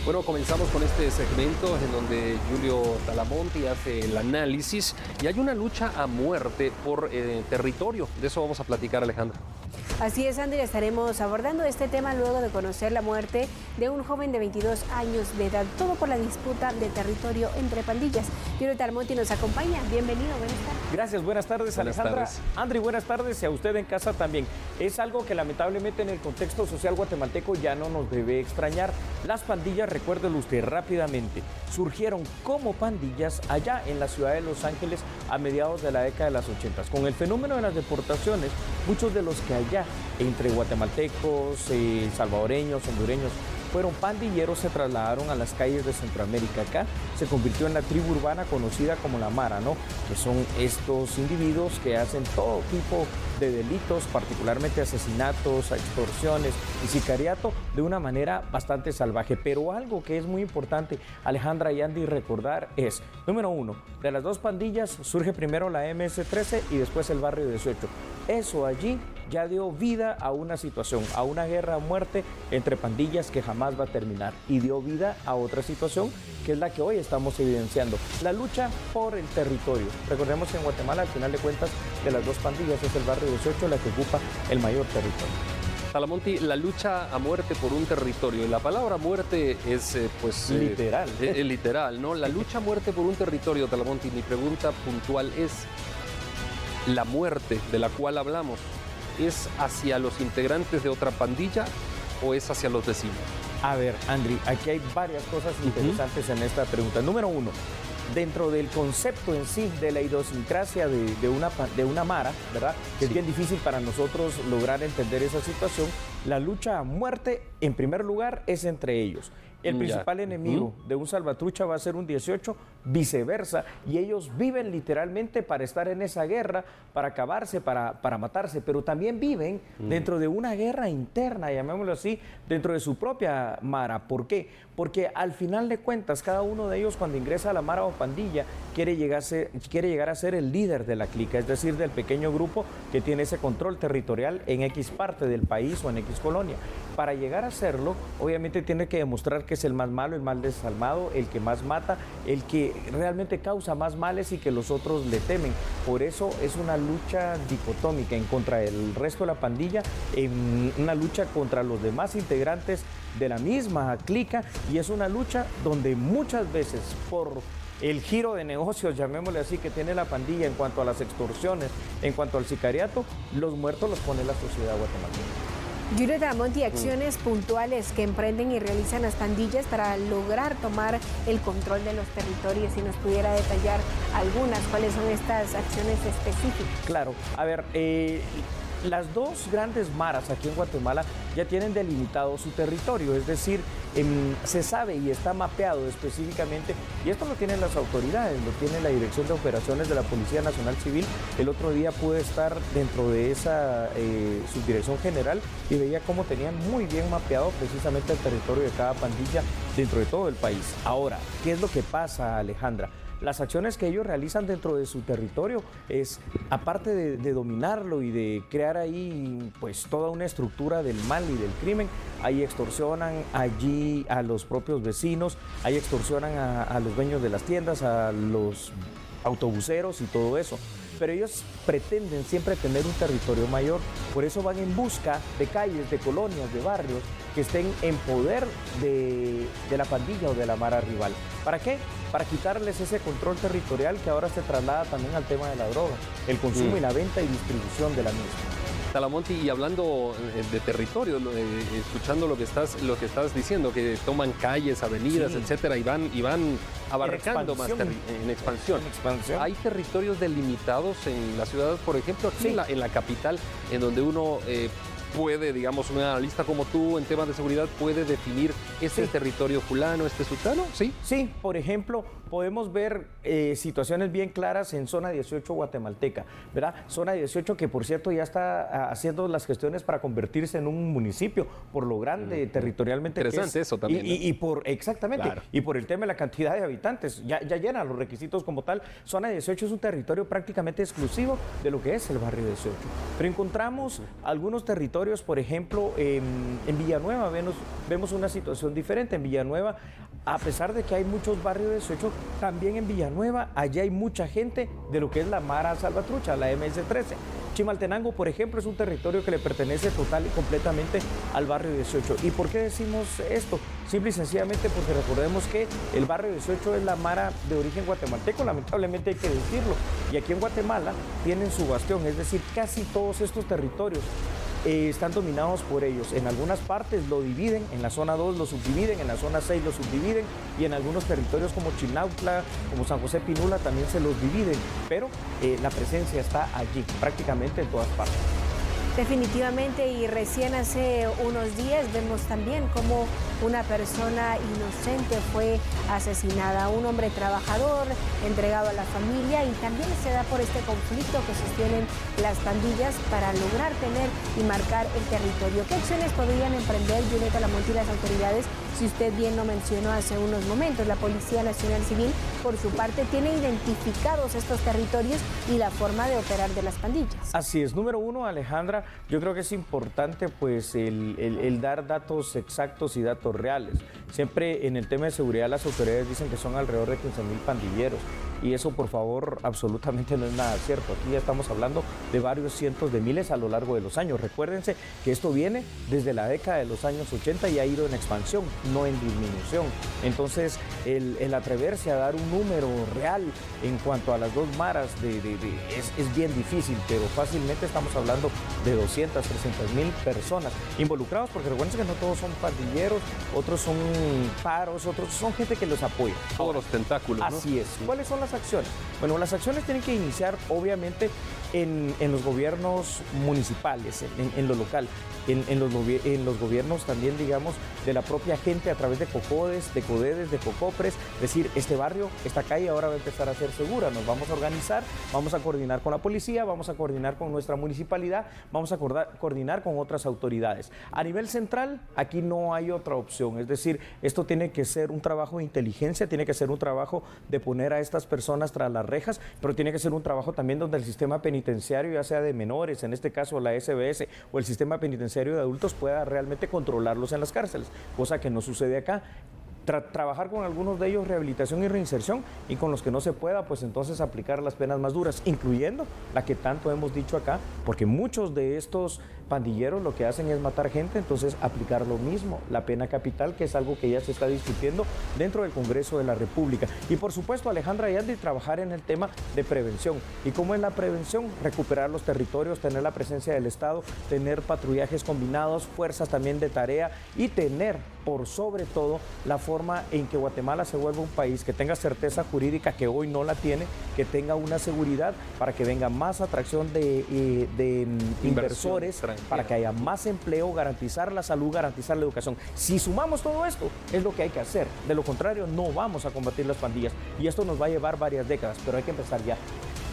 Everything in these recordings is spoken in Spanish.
Bueno, comenzamos con este segmento en donde Julio Talamonti hace el análisis y hay una lucha a muerte por territorio. De eso vamos a platicar, Alejandra. Así es, Andrea, estaremos abordando este tema luego de conocer la muerte de un joven de 22 años de edad, todo por la disputa de territorio entre pandillas. Julio Talamonti nos acompaña. Bienvenido, buenas tardes. Gracias, buenas tardes, Alejandra. Andri, buenas tardes y a usted en casa también. Es algo que lamentablemente en el contexto social guatemalteco ya no nos debe extrañar. Las pandillas, recuérdelo usted rápidamente, surgieron como pandillas allá en la ciudad de Los Ángeles a mediados de la década de las 80. Con el fenómeno de las deportaciones, muchos de los que allá, entre guatemaltecos, salvadoreños, hondureños, fueron pandilleros, se trasladaron a las calles de Centroamérica. Acá se convirtió en la tribu urbana conocida como la Mara, ¿no? Que son estos individuos que hacen todo tipo de delitos, particularmente asesinatos, extorsiones y sicariato, de una manera bastante salvaje. Pero algo que es muy importante, Alejandra y Andy, recordar es, número uno, de las dos pandillas surge primero la MS-13 y después el Barrio 18. Eso allí ya dio vida a una situación, a una guerra a muerte entre pandillas que jamás va a terminar, y dio vida a otra situación que es la que hoy estamos evidenciando, la lucha por el territorio. Recordemos que en Guatemala, al final de cuentas, de las dos pandillas es el Barrio 18 la que ocupa el mayor territorio. Talamonti, la lucha a muerte por un territorio. La palabra muerte es, literal. Literal, ¿no? La lucha a muerte por un territorio, Talamonti, mi pregunta puntual es, ¿la muerte de la cual hablamos es hacia los integrantes de otra pandilla o es hacia los vecinos? A ver, Andri, aquí hay varias cosas interesantes en esta pregunta. Número uno, dentro del concepto en sí de la idiosincrasia de una Mara, ¿verdad? Que es bien difícil para nosotros lograr entender esa situación. La lucha a muerte, en primer lugar, es entre ellos. El principal enemigo de un salvatrucha va a ser un 18, viceversa, y ellos viven literalmente para estar en esa guerra, para acabarse, para matarse, pero también viven dentro de una guerra interna, llamémoslo así, dentro de su propia Mara. ¿Por qué? Porque al final de cuentas, cada uno de ellos cuando ingresa a la Mara o pandilla quiere llegar a ser el líder de la clica, es decir, del pequeño grupo que tiene ese control territorial en X parte del país o en X colonia. Para llegar a serlo, obviamente tiene que demostrar que es el más malo, el más desalmado, el que más mata, el que realmente causa más males y que los otros le temen. Por eso es una lucha dicotómica en contra del resto de la pandilla, en una lucha contra los demás integrantes de la misma clica, y es una lucha donde muchas veces por el giro de negocios, llamémosle así, que tiene la pandilla en cuanto a las extorsiones, en cuanto al sicariato, los muertos los pone la sociedad guatemalteca. Julio Talamonti, acciones puntuales que emprenden y realizan las pandillas para lograr tomar el control de los territorios, si nos pudiera detallar algunas, ¿cuáles son estas acciones específicas? Claro, a ver, las dos grandes maras aquí en Guatemala ya tienen delimitado su territorio, es decir, se sabe y está mapeado específicamente, y esto lo tienen las autoridades, lo tiene la Dirección de Operaciones de la Policía Nacional Civil. El otro día pude estar dentro de esa subdirección general y veía cómo tenían muy bien mapeado precisamente el territorio de cada pandilla dentro de todo el país. Ahora, ¿qué es lo que pasa, Alejandra? Las acciones que ellos realizan dentro de su territorio es, aparte de dominarlo y de crear ahí pues toda una estructura del mal y del crimen, ahí extorsionan allí a los propios vecinos, ahí extorsionan a los dueños de las tiendas, a los autobuseros y todo eso. Pero ellos pretenden siempre tener un territorio mayor, por eso van en busca de calles, de colonias, de barrios que estén en poder de la pandilla o de la Mara rival. ¿Para qué? Para quitarles ese control territorial que ahora se traslada también al tema de la droga, el consumo y la venta y distribución de la misma. Talamonti, y hablando de territorio, escuchando lo que estás diciendo, que toman calles, avenidas, etcétera, y van abarcando más en expansión. ¿Hay territorios delimitados en la ciudad, por ejemplo, aquí en la capital, en donde uno puede, digamos, un analista como tú en temas de seguridad puede definir este territorio fulano, este sultano? Sí. Sí, por ejemplo, podemos ver situaciones bien claras en zona 18 guatemalteca, ¿verdad? Zona 18 que, por cierto, ya está haciendo las gestiones para convertirse en un municipio por lo grande territorialmente. Interesante que es, eso también. Exactamente, claro. Y por el tema de la cantidad de habitantes, ya llena los requisitos como tal. Zona 18 es un territorio prácticamente exclusivo de lo que es el barrio 18. Pero encontramos algunos territorios, por ejemplo, en Villanueva vemos una situación diferente. En Villanueva, a pesar de que hay muchos barrios 18, también en Villanueva, allá hay mucha gente de lo que es la Mara Salvatrucha, la MS-13. Chimaltenango, por ejemplo, es un territorio que le pertenece total y completamente al barrio 18. ¿Y por qué decimos esto? Simple y sencillamente porque recordemos que el barrio 18 es la Mara de origen guatemalteco, lamentablemente hay que decirlo. Y aquí en Guatemala tienen su bastión, es decir, casi todos estos territorios están dominados por ellos. En algunas partes lo dividen, en la zona 2 lo subdividen, en la zona 6 lo subdividen y en algunos territorios como Chinautla, como San José Pinula también se los dividen, pero la presencia está allí, prácticamente en todas partes. Definitivamente, y recién hace unos días vemos también cómo una persona inocente fue asesinada, un hombre trabajador entregado a la familia, y también se da por este conflicto que sostienen las pandillas para lograr tener y marcar el territorio. ¿Qué acciones podrían emprender, Julieta Lamonti, y las autoridades? Si usted bien lo mencionó hace unos momentos, la Policía Nacional Civil, por su parte, tiene identificados estos territorios y la forma de operar de las pandillas. Así es. Número uno, Alejandra, yo creo que es importante pues el dar datos exactos y datos reales. Siempre en el tema de seguridad las autoridades dicen que son alrededor de 15,000 pandilleros, y eso, por favor, absolutamente no es nada cierto. Aquí ya estamos hablando de varios cientos de miles a lo largo de los años. Recuérdense que esto viene desde la década de los años 80 y ha ido en expansión, no en disminución. Entonces, el atreverse a dar un número real en cuanto a las dos maras es bien difícil, pero fácilmente estamos hablando de 200, 300,000 personas involucrados, porque recuerden que no todos son pandilleros, otros son paros, otros son gente que los apoya. Todos los tentáculos, ¿no? Así es. ¿Cuáles son las acciones? Bueno, las acciones tienen que iniciar, obviamente, en los gobiernos municipales, en lo local, en los gobiernos también, digamos, de la propia gente a través de COCODES, de CODEDES, de COCOPRES, decir, este barrio, esta calle ahora va a empezar a ser segura, nos vamos a organizar, vamos a coordinar con la policía, vamos a coordinar con nuestra municipalidad, vamos a coordinar con otras autoridades. A nivel central, aquí no hay otra opción, es decir, esto tiene que ser un trabajo de inteligencia, tiene que ser un trabajo de poner a estas personas tras las rejas, pero tiene que ser un trabajo también donde el sistema penitenciario, ya sea de menores, en este caso la SBS, o el sistema penitenciario de adultos, pueda realmente controlarlos en las cárceles, cosa que no sucede acá. Trabajar con algunos de ellos rehabilitación y reinserción, y con los que no se pueda, pues entonces aplicar las penas más duras, incluyendo la que tanto hemos dicho acá, porque muchos de estos pandilleros lo que hacen es matar gente, entonces aplicar lo mismo, la pena capital, que es algo que ya se está discutiendo dentro del Congreso de la República. Y por supuesto, Alejandra y Andy, trabajar en el tema de prevención. ¿Y cómo es la prevención? Recuperar los territorios, tener la presencia del Estado, tener patrullajes combinados, fuerzas también de tarea, y tener, por sobre todo, la forma en que Guatemala se vuelva un país que tenga certeza jurídica, que hoy no la tiene, que tenga una seguridad para que venga más atracción de inversores, para que haya más empleo, garantizar la salud, garantizar la educación. Si sumamos todo esto, es lo que hay que hacer. De lo contrario, no vamos a combatir las pandillas, y esto nos va a llevar varias décadas, pero hay que empezar ya.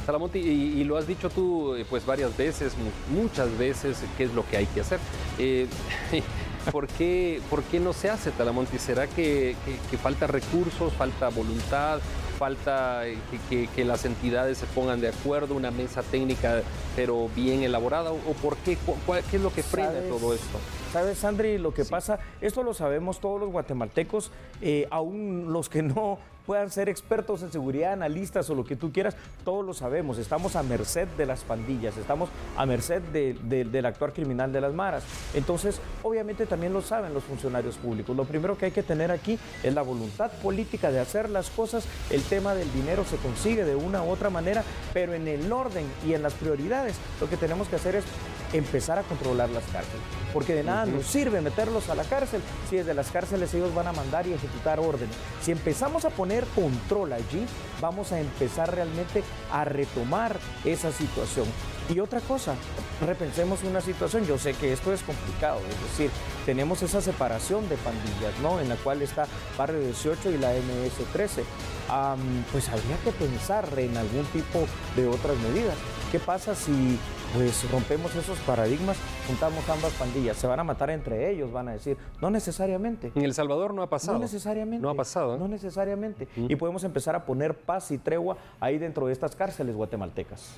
Talamonti, y lo has dicho tú pues varias veces, muchas veces, qué es lo que hay que hacer. ¿Por qué no se hace, Talamonti? ¿Será que falta recursos, falta voluntad, falta que las entidades se pongan de acuerdo, una mesa técnica pero bien elaborada? ¿O por qué? ¿Qué es lo que frena todo esto? ¿Sabes, Sandri? Lo que pasa, esto lo sabemos todos los guatemaltecos, aún los que no puedan ser expertos en seguridad, analistas o lo que tú quieras, todos lo sabemos. Estamos a merced de las pandillas, estamos a merced del actuar criminal de las maras. Entonces, obviamente también lo saben los funcionarios públicos. Lo primero que hay que tener aquí es la voluntad política de hacer las cosas. El tema del dinero se consigue de una u otra manera, pero en el orden y en las prioridades, lo que tenemos que hacer es empezar a controlar las cárceles, porque de nada nos sirve meterlos a la cárcel si desde las cárceles ellos van a mandar y ejecutar órdenes. Si empezamos a poner control allí, vamos a empezar realmente a retomar esa situación. Y otra cosa, repensemos una situación. Yo sé que esto es complicado, es decir, tenemos esa separación de pandillas, ¿no? En la cual está Barrio 18 y la MS-13. Pues habría que pensar en algún tipo de otras medidas. ¿Qué pasa si pues rompemos esos paradigmas, juntamos ambas pandillas? Se van a matar entre ellos, van a decir. No necesariamente. En El Salvador no ha pasado. No necesariamente. No ha pasado. No necesariamente. Y podemos empezar a poner paz y tregua ahí dentro de estas cárceles guatemaltecas.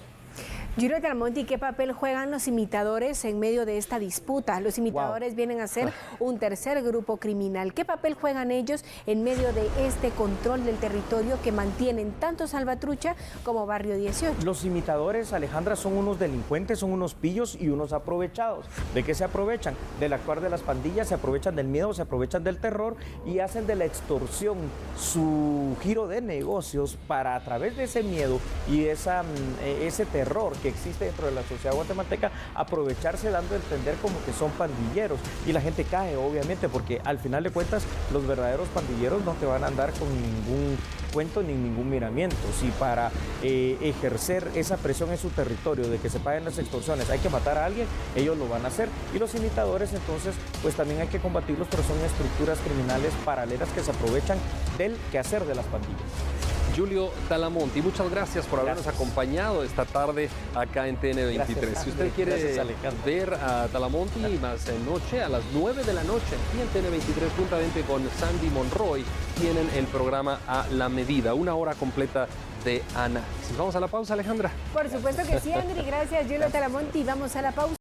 Juliet Almonte, ¿qué papel juegan los imitadores en medio de esta disputa? Los imitadores vienen a ser un tercer grupo criminal. ¿Qué papel juegan ellos en medio de este control del territorio que mantienen tanto Salvatrucha como Barrio 18? Los imitadores, Alejandra, son unos delincuentes, son unos pillos y unos aprovechados. ¿De qué se aprovechan? Del actuar de las pandillas, se aprovechan del miedo, se aprovechan del terror y hacen de la extorsión su giro de negocios para, a través de ese miedo y ese terror que existe dentro de la sociedad guatemalteca, aprovecharse dando a entender como que son pandilleros. Y la gente cae, obviamente, porque al final de cuentas los verdaderos pandilleros no te van a andar con ningún cuento ni ningún miramiento. Si para ejercer esa presión en su territorio de que se paguen las extorsiones hay que matar a alguien, ellos lo van a hacer. Y los imitadores, entonces, pues también hay que combatirlos, pero son estructuras criminales paralelas que se aprovechan del quehacer de las pandillas. Julio Talamonte, muchas gracias por habernos acompañado esta tarde acá en TN23. Gracias, si usted quiere ver a Talamonte más en noche, a las 9 de la noche, aquí en TN23, juntamente con Sandy Monroy, tienen el programa A la Medida, una hora completa de análisis. Vamos a la pausa, Alejandra. Por supuesto que sí, Andri. Gracias, Julio Talamonte. Y vamos a la pausa.